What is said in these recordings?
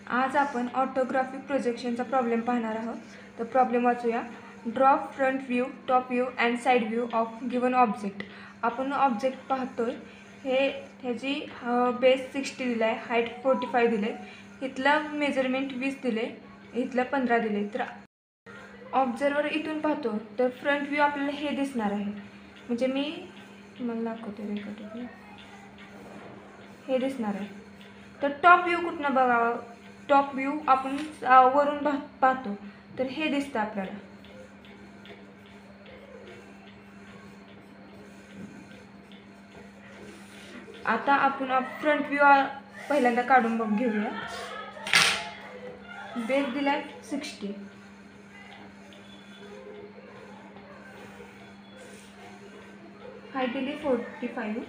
आज आपण orthographic प्रोजेक्शनचा problem पाहणार आहोत. तर प्रॉब्लेम वाचूया. Draw front view, top view and side view of given object. आपण ऑब्जेक्ट पाहतोय, ह्याची बेस 60 दिला आहे, हाईट 45 दिले, इथलं मेजरमेंट 20 दिले, इथलं 15 दिले. तर ऑब्झर्वर इथून पाहतो तर फ्रंट व्ह्यू आपल्याला हे दिसणार आहे. म्हणजे मी तुम्हाला दाखवते रेकॉर्ड, हे दिसणार आहे. तर टॉप व्ह्यू कुठनं बघावं? टॉप व्ह्यू आपण वरून पाहतो तर हे दिसतं आपल्याला. आता आपण फ्रंट व्ह्यू पहिल्यांदा काढून घेऊया. बेस दिलाय 60, हाईट दिली 45.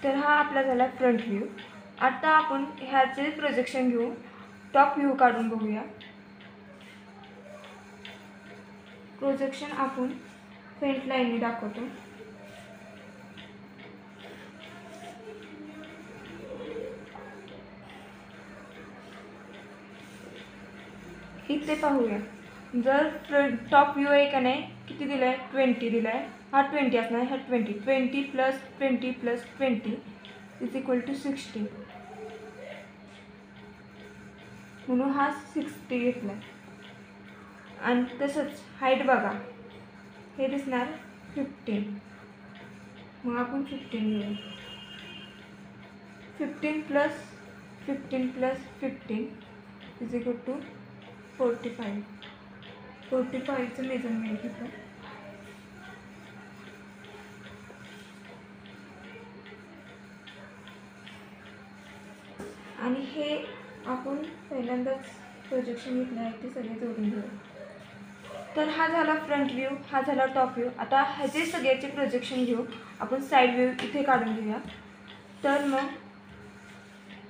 तर हा आपला झाला फ्रंट व्ह्यू. आता आपण ह्याचे प्रोजेक्शन घेऊ, टॉप व्ह्यू काढून बघूया. प्रोजेक्शन आपण फेंट लाईनने दाखवतो. इथे पाहूया, जर टॉप व्ह्यू आहे का नाही, किती दिला आहे? 20 दिला आहे. हा 20 असणार, हा 20 plus 20 plus 20 is equal to 60. म्हणून हा 60 घेतला. आणि तसंच हाईट बघा, हे दिसणार 15. मग आपण 15 घेऊया. 15 plus 15 plus 15 is equal to 45. 45चं मेजरमेंट घेतो. आणि हे आपण पहिल्यांदाच प्रोजेक्शन घेतलं आहे ते सगळे जोडून घेऊ. तर हा झाला फ्रंट व्ह्यू, हा झाला टॉप व्ह्यू. आता ह्याचे सगळ्याचे प्रोजेक्शन घेऊ. आपण साईड व्ह्यू इथे काढून घेऊया. तर मग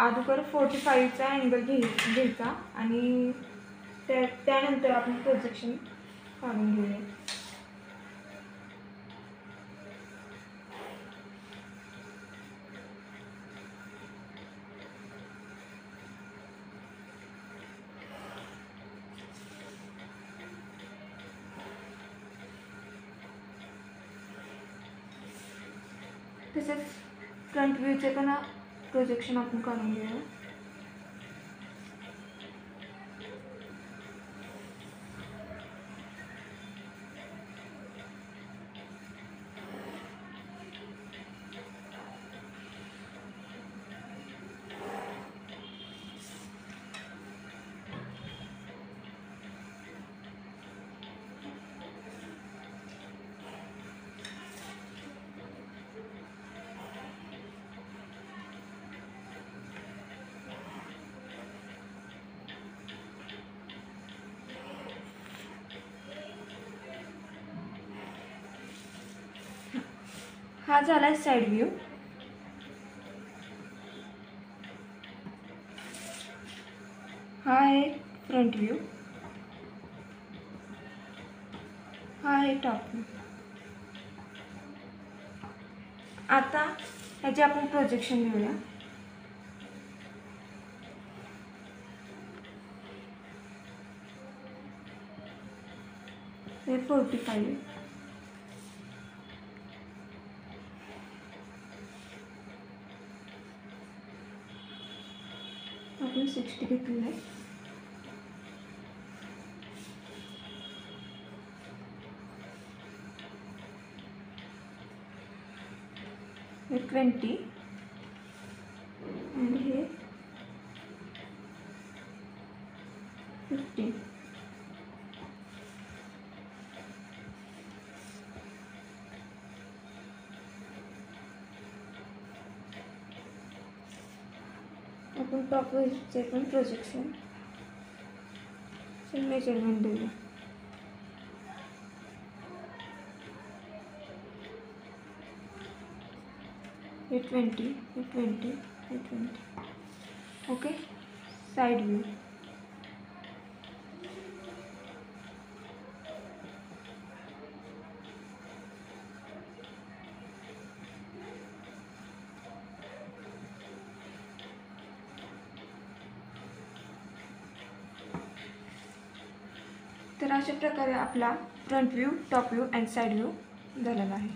अगोदर 45चा अँगल घ्यायचा आणि त्यानंतर आपण प्रोजेक्शन काढून घेऊया. तसेच फ्रंट व्ह्यूचे पण प्रोजेक्शन आपण काढून घेऊया. हा झाला साइड व्ह्यू. हा आहे फ्रंट व्ह्यू. हा आहे टॉप व्ह्यू. आता ह्याचे आपण प्रोजेक्शन घेऊया. हे 45, आपण 60 घेतलेलं आहे. हे 20 आणि हे 15. आपण टॉप व्ह्यूचे पण प्रोजेक्शन मेजरमेंट देऊया. हे 20, हे 20, हे 20. ओके. Side view. तर अशा प्रकारे आपला front view, top view and side view झालेला आहे.